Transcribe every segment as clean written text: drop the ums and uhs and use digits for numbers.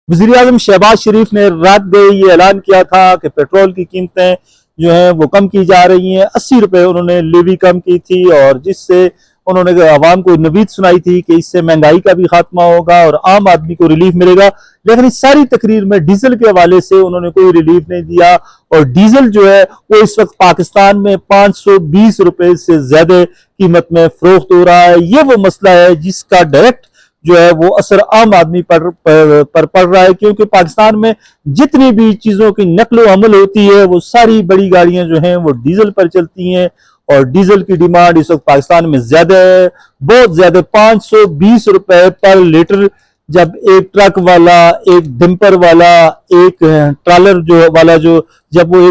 वज़ीर-ए-आज़म शहबाज शरीफ ने रात गए ये ऐलान किया था कि पेट्रोल की कीमतें जो हैं वो कम की जा रही हैं। 80 रुपए उन्होंने लेवी कम की थी और जिससे उन्होंने आवाम को नवीद सुनाई थी कि इससे महंगाई का भी खात्मा होगा और आम आदमी को रिलीफ मिलेगा। लेकिन इस सारी तकरीर में डीजल के हवाले से उन्होंने कोई रिलीफ नहीं दिया और डीजल जो है वो इस वक्त पाकिस्तान में 520 रुपए से ज्यादा कीमत में फरोख्त हो रहा है। ये वो मसला है जिसका डायरेक्ट जो है वो असर आम आदमी पर पड़ रहा है, क्योंकि पाकिस्तान में जितनी भी चीजों की नकलो अमल होती है वो सारी बड़ी गाड़ियां जो हैं वो डीजल पर चलती हैं और डीजल की डिमांड इस वक्त पाकिस्तान में ज्यादा है, बहुत ज्यादा। 520 रुपए पर लीटर जब एक ट्रक वाला, एक डंपर वाला, एक ट्रॉलर जो वाला जो जब वो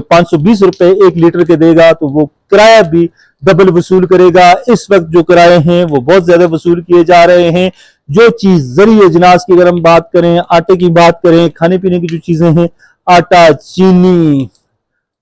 520 रुपए एक लीटर के देगा तो वो किराया भी डबल वसूल करेगा। इस वक्त जो किराए हैं वो बहुत ज्यादा वसूल किए जा रहे हैं। जो चीज ज़रिए अजनास की अगर हम बात करें, आटे की बात करें, खाने पीने की जो चीजें हैं, आटा, चीनी,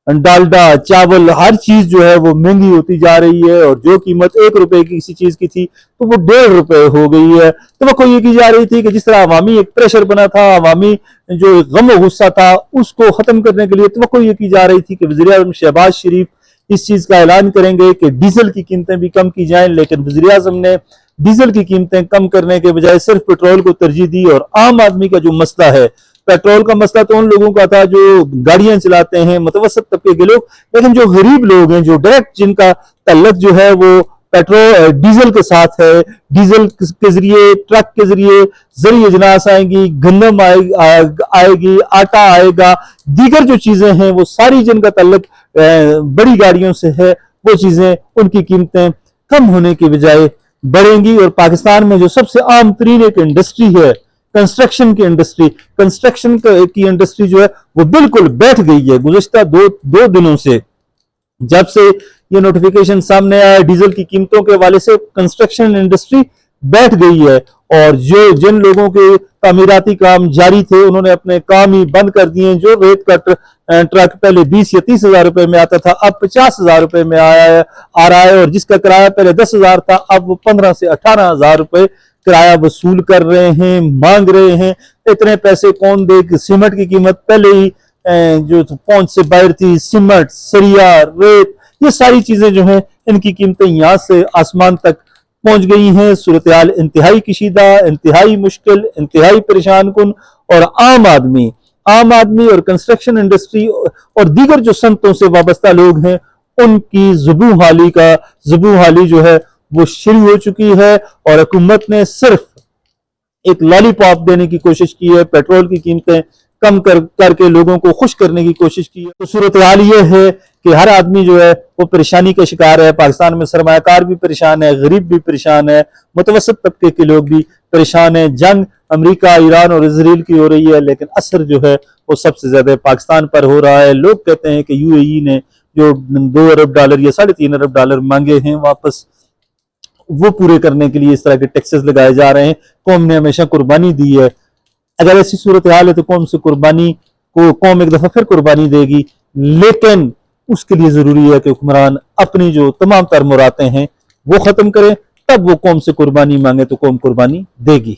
डालडा, चावल, हर चीज जो है वो महंगी होती जा रही है और जो कीमत 1 रुपए की किसी चीज की थी तो वो 1.5 रुपए हो गई है। तो ये की जा रही थी कि जिस तरह अवामी एक प्रेशर बना था, अवामी जो गम गुस्सा था उसको खत्म करने के लिए तो ये की जा रही थी कि वज़ीर-ए-आज़म शहबाज शरीफ इस चीज का ऐलान करेंगे कि डीजल की कीमतें भी कम की जाएं। लेकिन वज़ीर-ए-आज़म ने डीजल की कीमतें कम करने के बजाय सिर्फ पेट्रोल को तरजीह दी और आम आदमी का जो मसला है, पेट्रोल का मसला तो उन लोगों का था जो गाड़ियां चलाते हैं, मुतवसत तबके के लोग, लेकिन जो गरीब लोग हैं, जो डायरेक्ट जिनका तल्लुक जो है वो पेट्रोल डीजल के साथ है, डीजल के जरिए, ट्रक के जरिए अजनास आएंगी, गंदम आएगी, आटा आएगा, दीगर जो चीजें हैं वो सारी जिनका तल्लुक बड़ी गाड़ियों से है, वो चीजें उनकी कीमतें कम होने की बजाय बढ़ेंगी। और पाकिस्तान में जो सबसे आम तरीन एक इंडस्ट्री है कंस्ट्रक्शन की इंडस्ट्री, कंस्ट्रक्शन की इंडस्ट्री जो है वो बिल्कुल बैठ गई है। गुज़िश्ता दो दिनों से जब से ये नोटिफिकेशन सामने आया डीजल की कीमतों के हवाले से, कंस्ट्रक्शन इंडस्ट्री बैठ गई है और जिन लोगों के तामीराती काम जारी थे उन्होंने अपने काम ही बंद कर दिए। जो रेत का ट्रक पहले 20 या 30 हजार रुपए में आता था अब 50 हजार रुपए में आ रहा है और जिसका किराया पहले 10 हजार था अब वो 15 से 18 हजार रुपए किराया वसूल कर रहे हैं, मांग रहे हैं। इतने पैसे कौन दे? सीमेंट की कीमत पहले ही जो पहुंच से बाहर थी, सीमेंट, सरिया, रेत, ये सारी चीजें जो हैं इनकी कीमतें यहां से आसमान तक पहुंच गई हैं। सूरत हाल इंतहाई कशीदा, इंतहाई मुश्किल, इंतहाई परेशान कुन और आम आदमी और कंस्ट्रक्शन इंडस्ट्री और दीगर जो सनतों से वाबस्ता लोग हैं उनकी ज़ुबू हाली जो है वो शुरू हो चुकी है और हुकूमत ने सिर्फ एक लॉलीपॉप देने की कोशिश की है, पेट्रोल की कीमतें कम करके लोगों को खुश करने की कोशिश की है। तो सूरत हाल ये है कि हर आदमी जो है वो परेशानी का शिकार है। पाकिस्तान में सरमायाकार भी परेशान है, गरीब भी परेशान है, मुतवसत तबके के लोग भी परेशान है। जंग अमेरिका, ईरान और इजराइल की हो रही है लेकिन असर जो है वो सबसे ज्यादा पाकिस्तान पर हो रहा है। लोग कहते हैं कि यूएई ने जो $2 अरब या $3.5 अरब मांगे हैं वापस, वो पूरे करने के लिए इस तरह के टैक्सेस लगाए जा रहे हैं। कौम ने हमेशा कुर्बानी दी है, अगर ऐसी सूरत हाल है तो कौम से कुर्बानी को कौम एक दफा फिर कुर्बानी देगी, लेकिन उसके लिए जरूरी है कि हुक्मरान अपनी जो तमाम तर मुरादें हैं वो खत्म करें, तब वो कौम से कुर्बानी मांगे तो कौम कुर्बानी देगी।